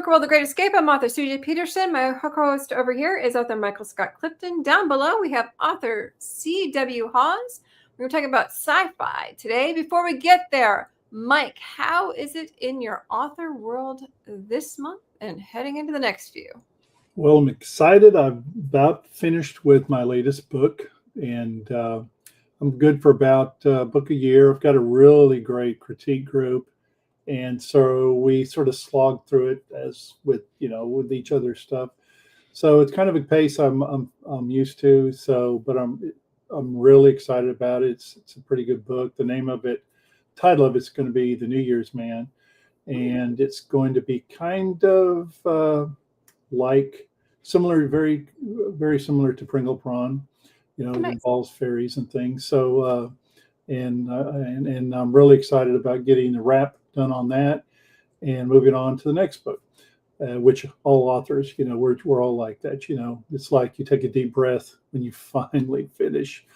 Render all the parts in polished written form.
World, The Great Escape. I'm author CJ Peterson. My co-host over here is author Michael Scott Clifton. Down below, we have author C.W. Hawes. We're talking about sci-fi today. Before we get there, Mike, how is it in your author world this month and heading into the next few? Well, I'm excited. I've about finished with my latest book, and I'm good for about a book a year. I've got a really great critique group. And so we sort of slog through it as with each other's stuff. So it's kind of a pace I'm used to. So, but I'm really excited about it. It's a pretty good book. The title of it's going to be The New Year's Man, and it's going to be kind of very very similar to Pringle Prawn. It involves fairies and things. So and I'm really excited about getting the wrap done on that and moving on to the next book, which all authors, we're all like that. It's like you take a deep breath when you finally finish.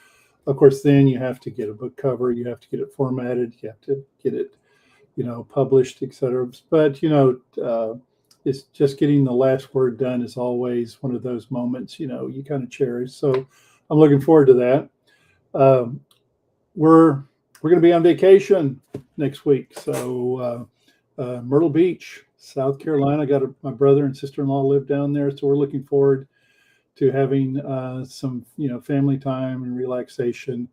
Of course, then you have to get a book cover, you have to get it formatted, you have to get it, published, etc. But it's just getting the last word done is always one of those moments, you kind of cherish. So I'm looking forward to that. We're going to be on vacation next week. So Myrtle Beach, South Carolina. My brother and sister-in-law live down there. So we're looking forward to having some, family time and relaxation,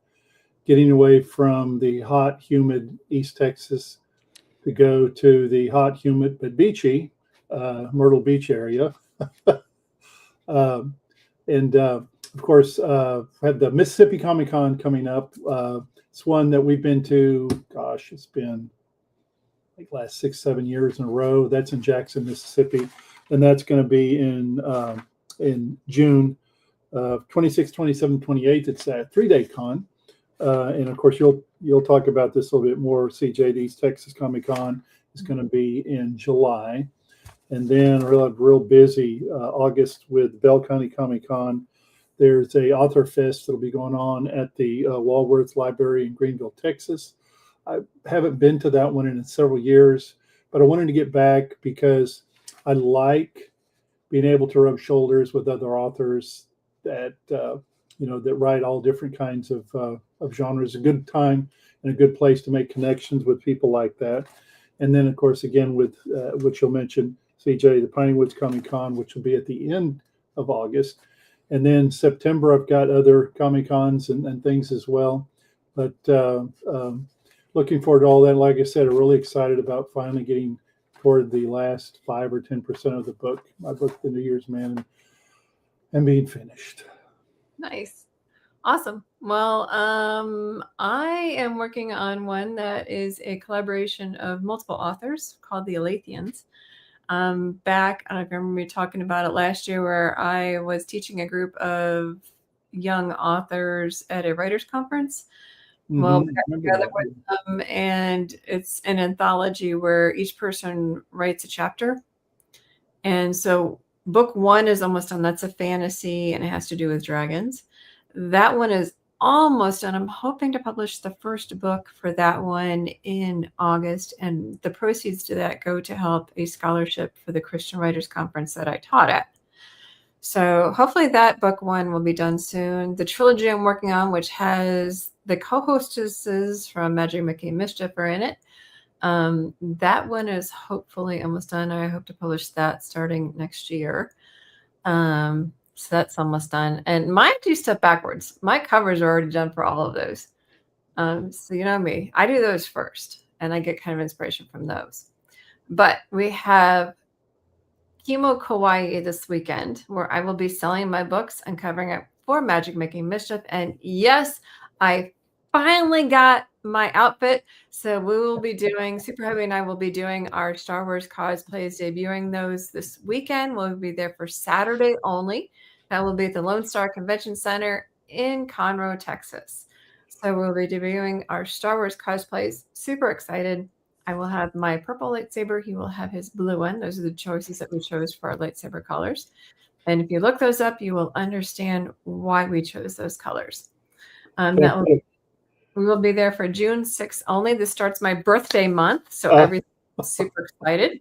getting away from the hot, humid East Texas to go to the hot, humid, but beachy Myrtle Beach area. Of course, have the Mississippi Comic-Con coming up. It's one that we've been to, it's been like last 6-7 years in a row. That's in Jackson, Mississippi. And that's going to be in June 26th, 27th, 28th. It's a 3-day con. And of course, you'll talk about this a little bit more. CJ, the East Texas Comic-Con is going to be in July. And then real busy August with Bell County Comic-Con. There's a author fest that'll be going on at the Walworth Library in Greenville, Texas. I haven't been to that one in several years, but I wanted to get back because I like being able to rub shoulders with other authors that that write all different kinds of genres. A good time and a good place to make connections with people like that. And then, of course, again with which you'll mention, CJ, the Piney Woods Comic-Con, which will be at the end of August. And then September, I've got other Comic-Cons and things as well. But looking forward to all that. Like I said, I'm really excited about finally getting toward the last 5 or 10% of the book, my book, The New Year's Man, and being finished. Nice. Awesome. Well, I am working on one that is a collaboration of multiple authors called The Alathians. I don't know if you remember me talking about it last year, where I was teaching a group of young authors at a writers' conference. Mm-hmm. Well, we got together with them, and it's an anthology where each person writes a chapter. And so book 1 is almost done. That's a fantasy, and it has to do with dragons. That one is almost done. I'm hoping to publish the first book for that one in August, and the proceeds to that go to help a scholarship for the Christian Writers Conference that I taught at. So hopefully that book 1 will be done soon. The trilogy I'm working on, which has the co-hostesses from Magic Making Mischief are in it. That one is hopefully almost done. I hope to publish that starting next year. So that's almost done. And mine do step backwards. My covers are already done for all of those. So you know me, I do those first, and I get kind of inspiration from those. But we have Kimo Kawaii this weekend, where I will be selling my books and covering it for Magic Making Mischief. And yes, I finally got my outfit. So we will be doing, Super Heavy and I will be doing our Star Wars cosplays, debuting those this weekend. We'll be there for Saturday only. That will be at the Lone Star Convention Center in Conroe, Texas. So we'll be debuting our Star Wars cosplays. Super excited. I will have my purple lightsaber. He will have his blue one. Those are the choices that we chose for our lightsaber colors. And if you look those up, you will understand why we chose those colors. We will be there for June 6th only. This starts my birthday month, so everything's super excited.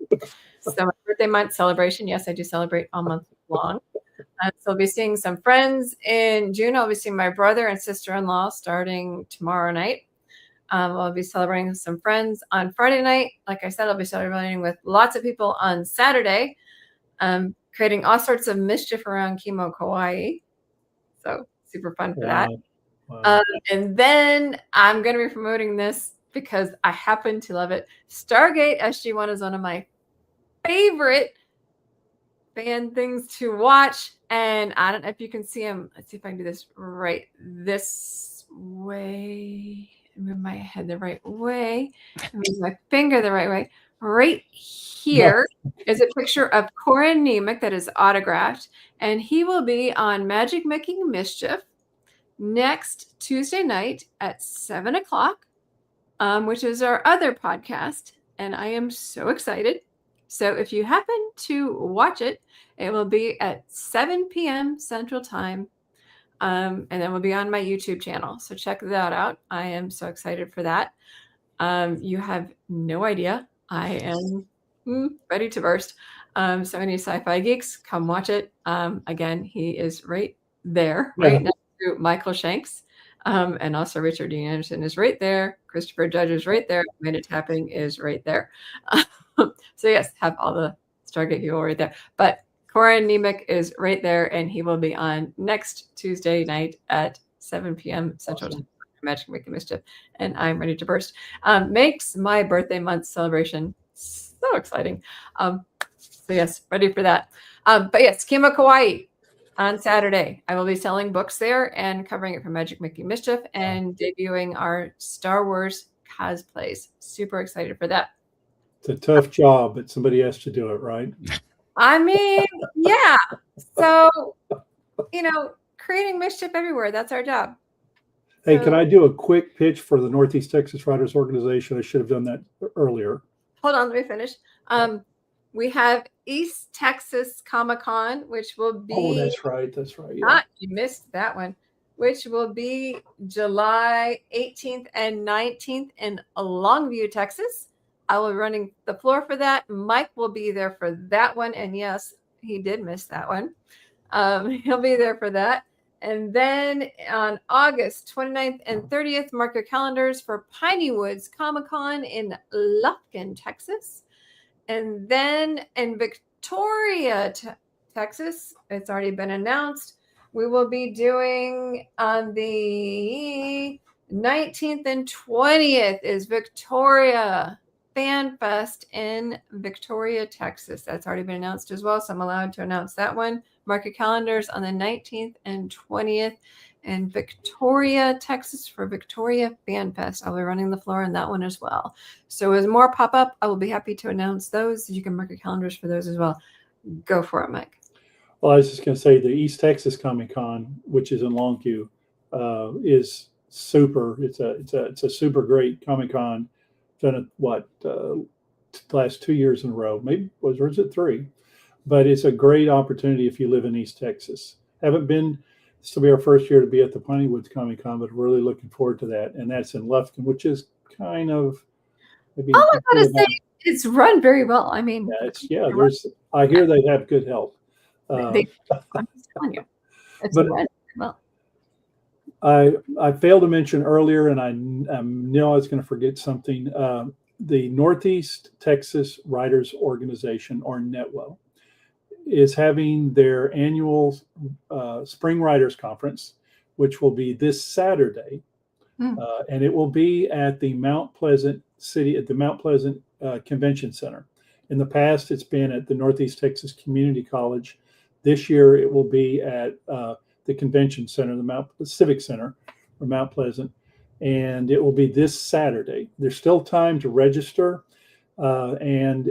So my birthday month celebration. Yes, I do celebrate all month long. So I'll be seeing some friends in June. I'll be seeing my brother and sister-in-law starting tomorrow night. I'll be celebrating with some friends on Friday night. Like I said, I'll be celebrating with lots of people on Saturday, creating all sorts of mischief around Kimo Kawaii. So super fun for that. Wow. And then I'm going to be promoting this because I happen to love it. Stargate SG-1 is one of my favorite fan things to watch. And I don't know if you can see them. Let's see if I can do this right this way. Move my head the right way. Move my finger the right way. Right here is a picture of Corin Nemec that is autographed. And he will be on Magic Making Mischief next Tuesday night at 7 o'clock, which is our other podcast. And I am so excited. So if you happen to watch it, it will be at 7 p.m. Central Time. And then we'll be on my YouTube channel. So check that out. I am so excited for that. You have no idea. I am ready to burst. So many sci-fi geeks, come watch it. Again, he is right there, right next to Michael Shanks. And also Richard Dean Anderson is right there. Christopher Judge is right there. Minute Tapping is right there. So yes, have all the Stargate people right there. But Corin Nemec is right there, and he will be on next Tuesday night at 7 p.m. Central Time. Magic Making Mischief, and I'm ready to burst. Makes my birthday month celebration so exciting. So yes, ready for that. But yes, Kimo Kawaii on Saturday. I will be selling books there and covering it for Magic Making Mischief and debuting our Star Wars cosplays. Super excited for that. It's a tough job, but somebody has to do it, right? I mean, yeah. So, creating mischief everywhere. That's our job. Hey, can I do a quick pitch for the Northeast Texas Writers Organization? I should have done that earlier. Hold on, let me finish. We have East Texas Comic-Con, which will be... Oh, that's right. That's right. Yeah. You missed that one. Which will be July 18th and 19th in Longview, Texas. I will be running the floor for that. Mike will be there for that one. And yes, he did miss that one. He'll be there for that. And then on August 29th and 30th, mark your calendars for Piney Woods Comic-Con in Lufkin, Texas. And then in Victoria, Texas, it's already been announced, we will be doing on the 19th and 20th is Victoria Fan Fest in Victoria, Texas. That's already been announced as well, so I'm allowed to announce that one. Mark your calendars on the 19th and 20th in Victoria, Texas for Victoria Fan Fest. I'll be running the floor on that one as well. So as more pop up, I will be happy to announce those. You can mark your calendars for those as well. Go for it, Mike. Well, I was just going to say the East Texas Comic Con, which is in Longview, is super. It's a super great Comic Con. Done it last 2 years in a row, maybe or is it 3? But it's a great opportunity if you live in East Texas. Haven't been. This will be our first year to be at the Piney Woods Comic Con, but really looking forward to that. And that's in Lufkin, which is kind of. Maybe I gotta say, it's run very well. I mean, I hear they have good help. I'm just telling you, it's run very well. I failed to mention earlier, and I know I was going to forget something. The Northeast Texas Writers Organization, or NETWO, is having their annual Spring Writers Conference, which will be this Saturday, and it will be at the Mount Pleasant Convention Center. In the past, it's been at the Northeast Texas Community College. This year, it will be at the Convention Center, the Civic Center, or Mount Pleasant, and it will be this Saturday. There's still time to register, and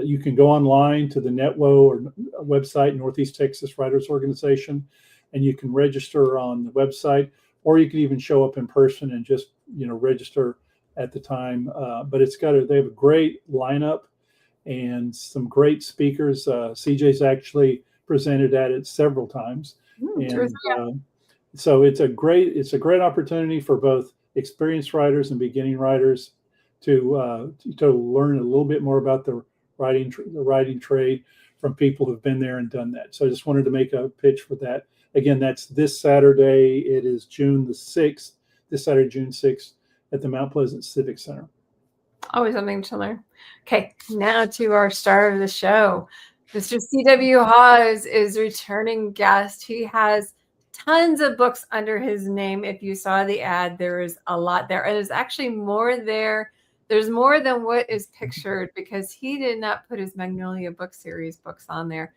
you can go online to the NETWO or website, Northeast Texas Writers Organization, and you can register on the website, or you can even show up in person and just register at the time. But they have a great lineup and some great speakers. CJ's actually presented at it several times. So it's a great opportunity for both experienced writers and beginning writers to learn a little bit more about the the writing trade from people who've been there and done that. So I just wanted to make a pitch for that. Again, that's this Saturday. It is June the 6th, this Saturday, June 6th, at the Mount Pleasant Civic Center. Always something to learn. Okay, now to our star of the show. Mr. C.W. Hawes is returning guest. He has tons of books under his name. If you saw the ad, there is a lot there. And there's actually more there. There's more than what is pictured because he did not put his Magnolia book series books on there.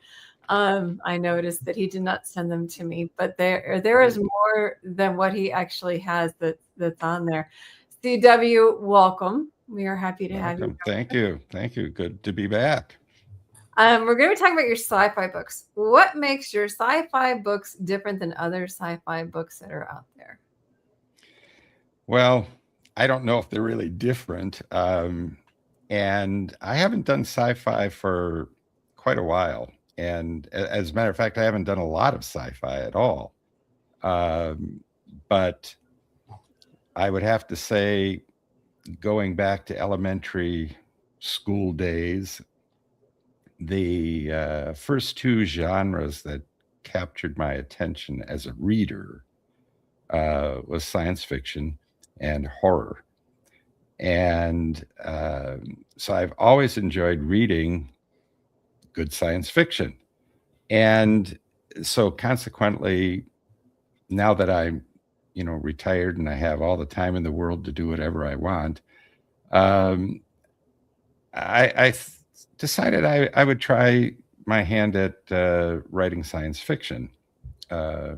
I noticed that he did not send them to me, but there is more than what he actually has that's on there. CW, welcome. We are happy to have you. Thank you. Thank you. Good to be back. We're going to be talking about your sci-fi books. What makes your sci-fi books different than other sci-fi books that are out there? Well, I don't know if they're really different. And I haven't done sci-fi for quite a while. And as a matter of fact, I haven't done a lot of sci-fi at all. But I would have to say, going back to elementary school days, the first two genres that captured my attention as a reader was science fiction and horror. And so I've always enjoyed reading good science fiction. And so consequently, now that I'm, retired and I have all the time in the world to do whatever I want, I decided I would try my hand at writing science fiction. So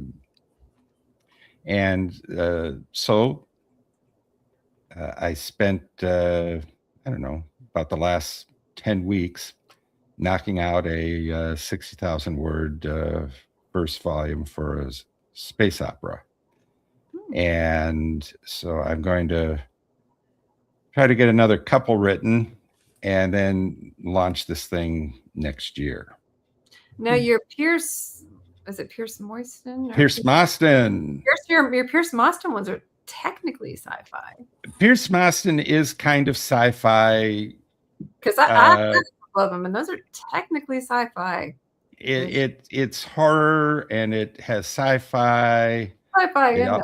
I spent, I don't know, about the last 10 weeks knocking out a 60,000 word first volume for a space opera. And so I'm going to try to get another couple written and then launch this thing next year. Now your Pierce, is it Pierce Moisten? Pierce Moston. Your Pierce Moston ones are technically sci-fi. Pierce Moston is kind of sci-fi. Because I love them, and those are technically sci-fi. It's horror and it has sci-fi. Sci-fi,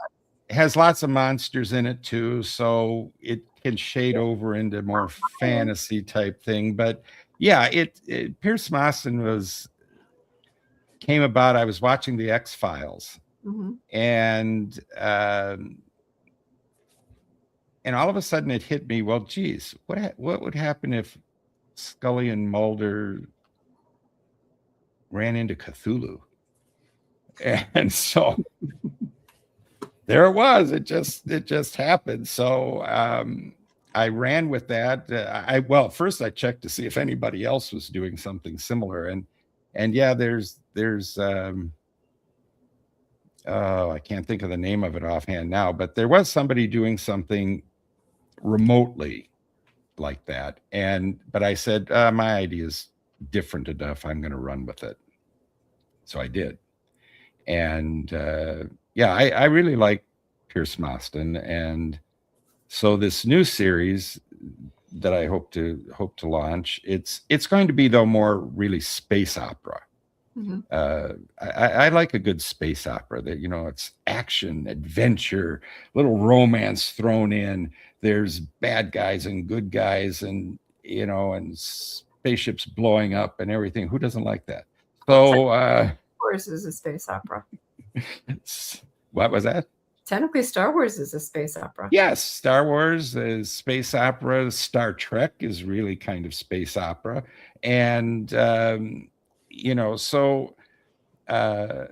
it has lots of monsters in it too, so it can shade over into more fantasy type thing. But yeah, Pierce Moston came about. I was watching the X-Files, and all of a sudden it hit me. Well, geez, what would happen if Scully and Mulder ran into Cthulhu? And so there it was. It just happened. So I ran with that. First I checked to see if anybody else was doing something similar, and yeah, there's I can't think of the name of it offhand now, but there was somebody doing something remotely like that. But I said, my idea is different enough. I'm going to run with it. So I did. And I really like Pierce Moston. And so this new series that I hope to launch, it's going to be though more really space opera. I like a good space opera that, it's action, adventure, little romance thrown in. There's bad guys and good guys and, and spaceships blowing up and everything. Who doesn't like that? So, Star Wars is a space opera. What was that? Technically, Star Wars is a space opera. Yes, Star Wars is space opera. Star Trek is really kind of space opera. And, so I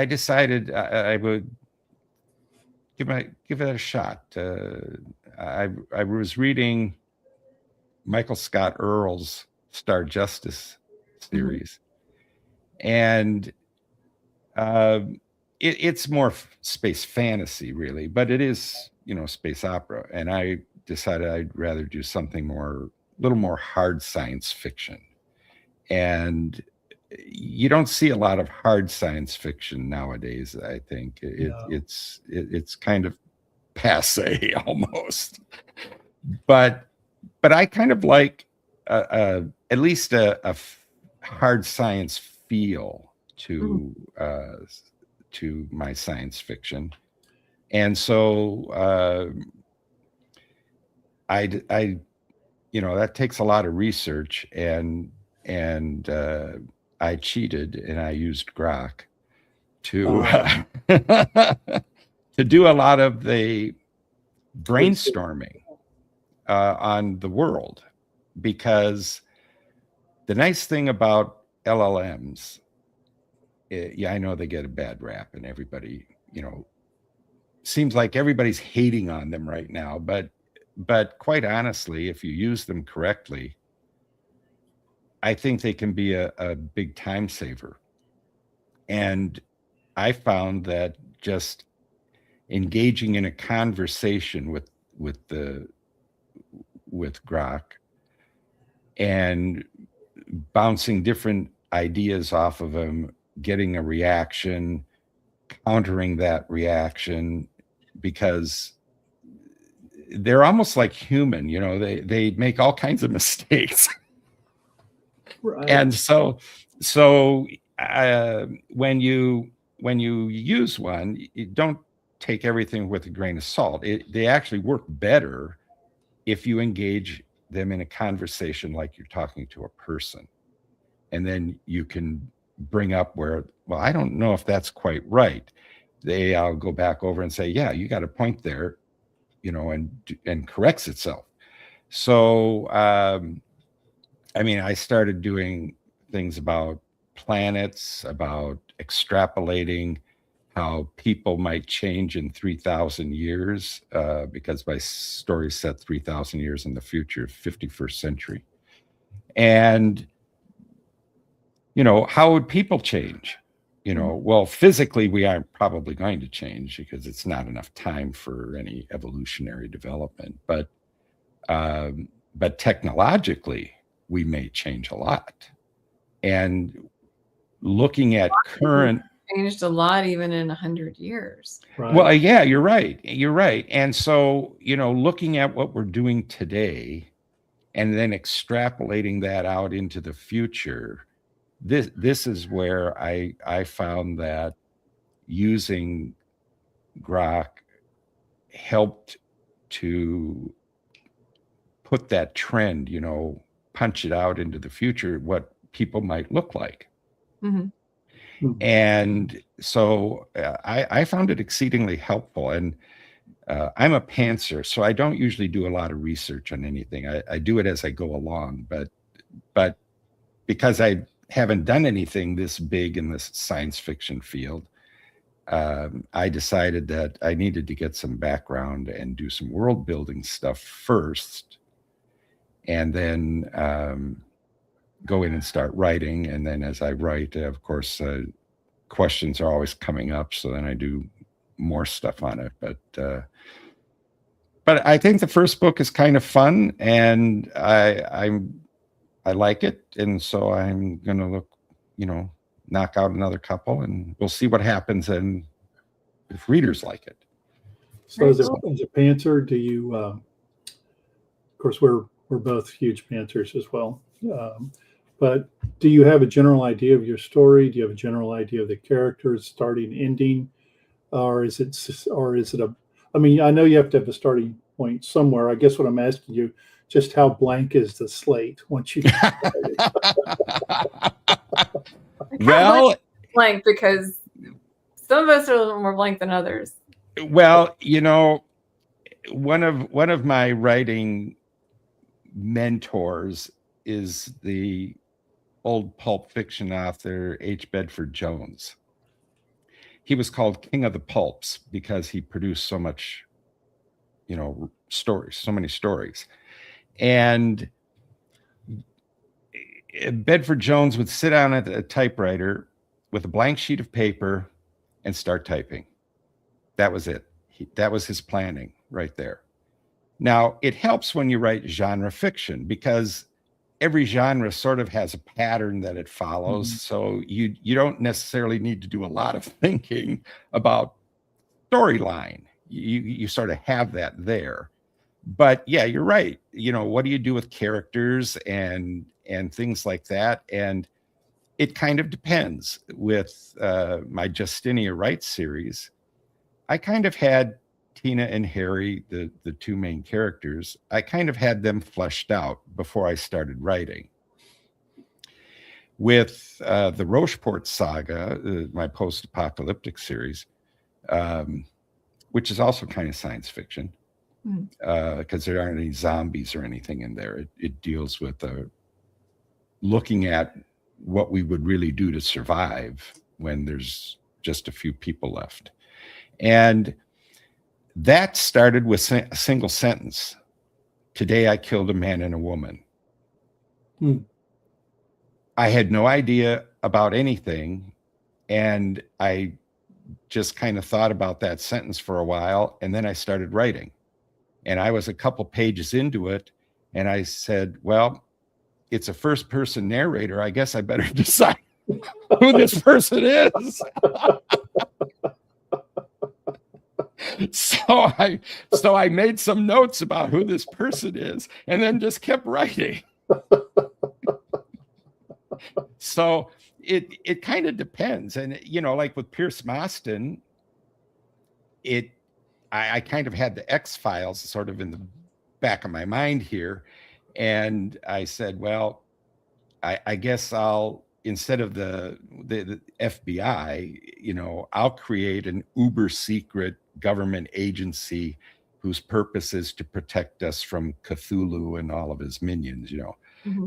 decided I would give it a shot. I was reading Michael Scott Earle's Star Justice series, and it's more space fantasy, really, but it is space opera. And I decided I'd rather do something a little more hard science fiction. And you don't see a lot of hard science fiction nowadays. I think it's kind of passé almost. But I kind of like at least a hard science feel to my science fiction. And so I that takes a lot of research, and I cheated and I used Grok to to do a lot of the brainstorming on the world, because the nice thing about LLMs, I know they get a bad rap, and everybody, seems like everybody's hating on them right now, but quite honestly, if you use them correctly, I think they can be a big time saver. And I found that just engaging in a conversation with Grok and bouncing different ideas off of him, getting a reaction, countering that reaction, because they're almost like human, they make all kinds of mistakes. Right. And so when you use one, you don't take everything with a grain of salt. They actually work better if you engage them in a conversation like you're talking to a person. And then you can bring up where, well, I don't know if that's quite right. I'll go back over and say, yeah, you got a point there, and corrects itself. So, I started doing things about planets, about extrapolating how people might change in 3,000 years, because my story is set 3,000 years in the future, 51st century. And, how would people change? Well, physically, we aren't probably going to change because it's not enough time for any evolutionary development. But technologically, we may change a lot. And looking at current... changed a lot even in 100 years. Right. Well, yeah, you're right. And so, looking at what we're doing today and then extrapolating that out into the future, this is where I found that using Grok helped to put that trend, punch it out into the future, what people might look like. Mm-hmm. And so I found it exceedingly helpful. And I'm a pantser, so I don't usually do a lot of research on anything. I do it as I go along. But because I haven't done anything this big in this science fiction field, I decided that I needed to get some background and do some world building stuff first, and then go in and start writing. And then as I write, of course, questions are always coming up. So then I do more stuff on it. But I think the first book is kind of fun, and I like it. And so I'm going to look, knock out another couple, and we'll see what happens and if readers like it. So as a pantser, do you, of course, we're both huge pantsers as well. But do you have a general idea of your story? Do you have a general idea of the characters, starting, ending, or is it a? I mean, I know you have to have a starting point somewhere. I guess what I'm asking you, just how blank is the slate once you? Well, blank, because some of us are a little more blank than others. Well, one of my writing mentors is the old pulp fiction author H. Bedford Jones. He was called King of the Pulps because he produced so much, stories, so many stories. And Bedford Jones would sit down at a typewriter with a blank sheet of paper and start typing. That was it. That was his planning right there. Now, it helps when you write genre fiction because every genre sort of has a pattern that it follows. Mm-hmm. So you don't necessarily need to do a lot of thinking about storyline. You sort of have that there. But yeah, you're right. What do you do with characters and things like that? And it kind of depends. With my Justinia Wright series, I kind of had Tina and Harry, the two main characters, I kind of had them fleshed out before I started writing. With the Rocheport saga, my post-apocalyptic series, which is also kind of science fiction, because there aren't any zombies or anything in there. It deals with looking at what we would really do to survive when there's just a few people left. And that started with a single sentence. Today I killed a man and a woman. I had no idea about anything. And I just kind of thought about that sentence for a while. And then I started writing. And I was a couple pages into it. And I said, well, it's a first person narrator. I guess I better decide who this person is. So I made some notes about who this person is and then just kept writing. So it kind of depends. And, like with Pierce Moston, I kind of had the X-Files sort of in the back of my mind here. And I said, well, I guess instead of the FBI, I'll create an uber secret government agency whose purpose is to protect us from Cthulhu and all of his minions, Mm-hmm.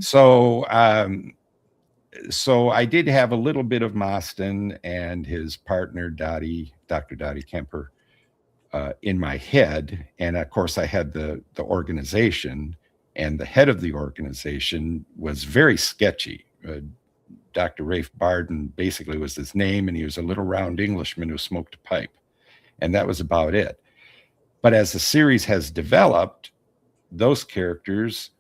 So I did have a little bit of Moston and his partner, Dr. Dottie Kemper, in my head. And of course, I had the organization, and the head of the organization was very sketchy. Dr. Rafe Barden basically was his name, and he was a little round Englishman who smoked a pipe. And that was about it. But as the series has developed, those characters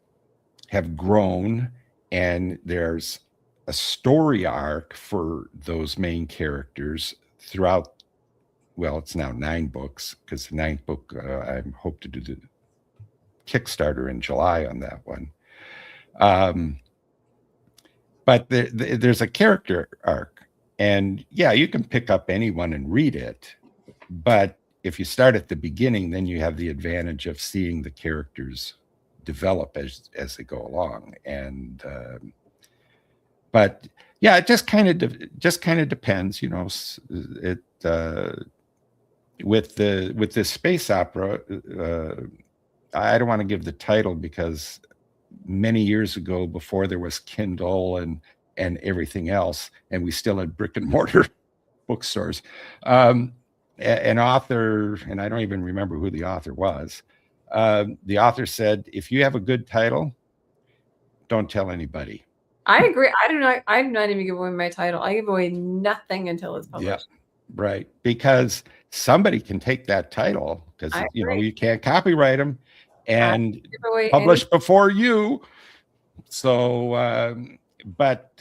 have grown, and there's a story arc for those main characters throughout. Well, it's now 9 books, because the 9th book, I hope to do the Kickstarter in July on that one. But there's a character arc, and yeah, you can pick up anyone and read it. But if you start at the beginning, then you have the advantage of seeing the characters develop as they go along. And but yeah, it just kind of depends, It with this space opera. I don't want to give the title, because many years ago, before there was Kindle and everything else, and we still had brick and mortar bookstores, an author, and I don't even remember who the author was, the author said, if you have a good title, don't tell anybody. I agree. I do not even give away my title. I give away nothing until it's published. Yeah, right. Because somebody can take that title, because you can't copyright them and publish before you. So but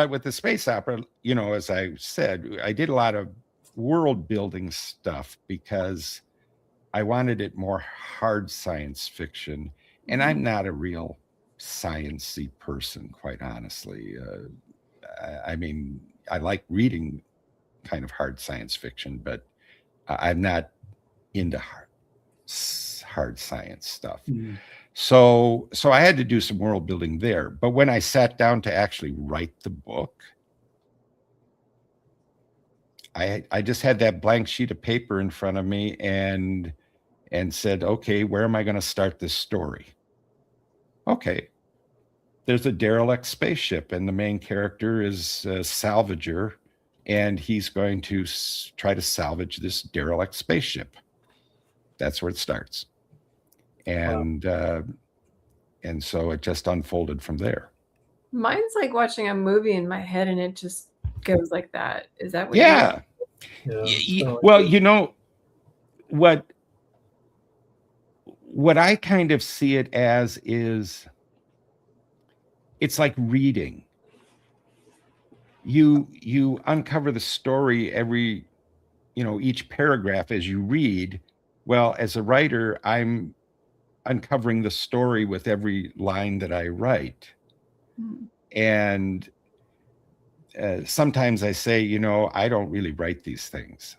with the space opera, as I said, I did a lot of world building stuff because I wanted it more hard science fiction, and I'm not a real sciencey person, quite honestly. I mean, I like reading kind of hard science fiction, but I'm not into hard science stuff. So I had to do some world building there. But when I sat down to actually write the book, I just had that blank sheet of paper in front of me and said, okay, where am I going to start this story? Okay, there's a derelict spaceship, and the main character is a salvager, and he's going to try to salvage this derelict spaceship. That's where it starts. And wow. And so it just unfolded from there. Mine's like watching a movie in my head, and it just goes like that. Is that what? Yeah. Well, what I kind of see it as is, it's like reading. You uncover the story every, each paragraph as you read. Well, as a writer, I'm uncovering the story with every line that I write. And sometimes I say, I don't really write these things.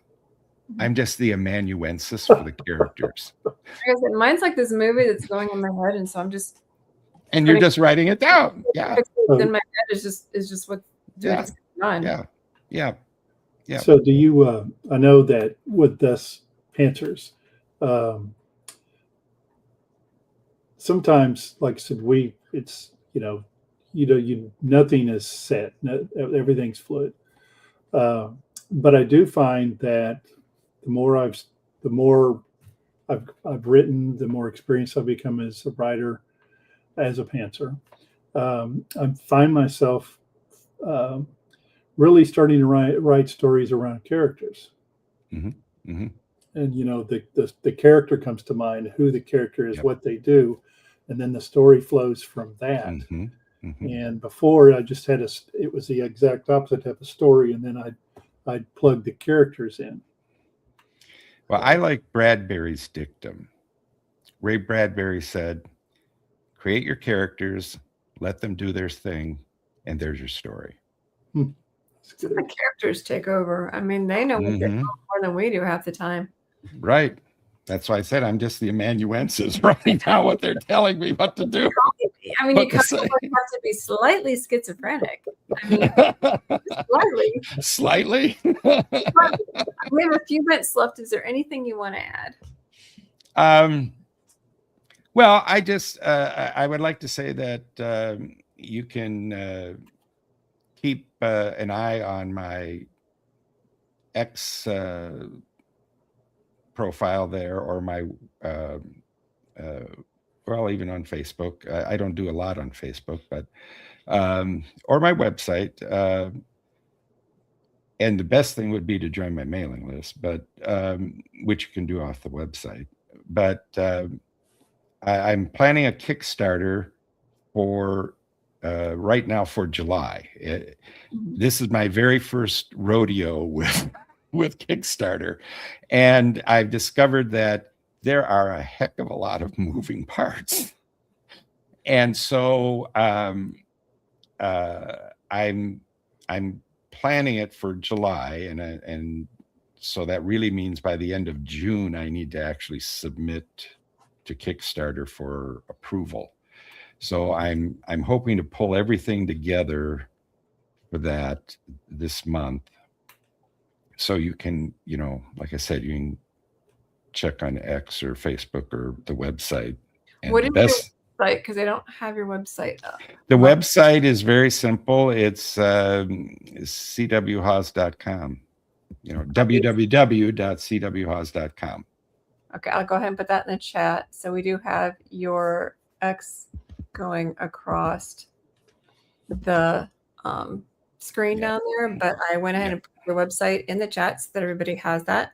I'm just the amanuensis for the characters. Like I said, mine's like this movie that's going in my head, and so I'm just. And you're just writing it down. Yeah. In my head is just what it's going on. Yeah. So do you? I know that with us Pantsers, sometimes, like I said, it's nothing is set, everything's fluid. But I do find that the more I've written, the more experienced I've become as a writer, as a pantser. I find myself really starting to write stories around characters. Mm-hmm. Mm-hmm. And the character comes to mind, who the character is, what they do, and then the story flows from that. Mm-hmm. Mm-hmm. And before, I just had it was the exact opposite, have a story, and then I'd plug the characters in. Well, I like Bradbury's dictum. Ray Bradbury said, create your characters, let them do their thing, and there's your story. The characters take over. I mean, they know what they're doing more than we do half the time. Right. That's why I said I'm just the amanuensis writing down what they're telling me what to do. I mean, you kind of have to be slightly schizophrenic. I mean, Slightly. We have a few minutes left. Is there anything you want to add? Well, I just I would like to say that you can keep an eye on my X profile there, or my well, even on Facebook. I don't do a lot on Facebook, but or my website. And the best thing would be to join my mailing list, but which you can do off the website. But I'm planning a Kickstarter for right now for July. This is my very first rodeo with Kickstarter, and I've discovered that there are a heck of a lot of moving parts, and so I'm planning it for July, and so that really means by the end of June I need to actually submit to Kickstarter for approval. So I'm hoping to pull everything together for that this month. So you can, like I said, you can check on X or Facebook or the website. And what is your website? Because I don't have your website up. The website is very simple. It's cwhawes.com. www.cwhawes.com. Okay, I'll go ahead and put that in the chat. So we do have your X going across the screen down there, but I went ahead and put your website in the chat so that everybody has that.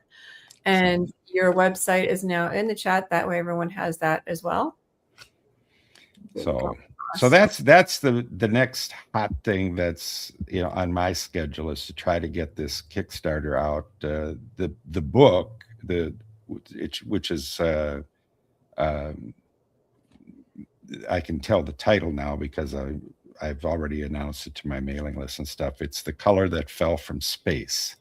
And your website is now in the chat. That way everyone has that as well. So that's the next hot thing that's on my schedule, is to try to get this Kickstarter out. The book, which is I can tell the title now because I've already announced it to my mailing list and stuff. It's The Color That Fell from Space,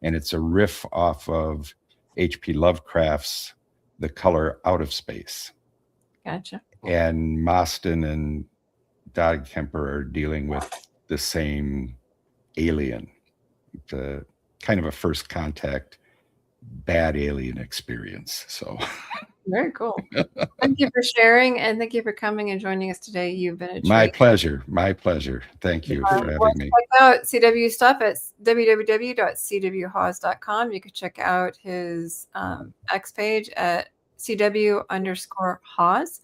and it's a riff off of H.P. Lovecraft's The Color Out of Space. Gotcha. And Mostyn and Dog Kemper are dealing with the same alien, the kind of a first contact bad alien experience. So very cool. Thank you for sharing, and thank you for coming and joining us today. You've been a treat. My pleasure. Thank you for having me. Check out CW stuff at www.cwhawes.com. You can check out his X page at CW_Hawes.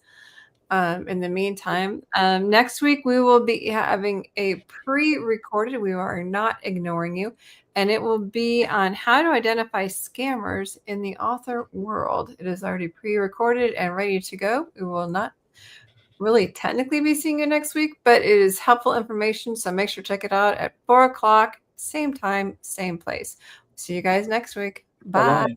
In the meantime, next week we will be having a pre-recorded, we are not ignoring you, and it will be on how to identify scammers in the author world. It is already pre-recorded and ready to go. We will not really technically be seeing you next week, but it is helpful information, so make sure to check it out at 4 o'clock, same time, same place. See you guys next week. Bye. Bye-bye.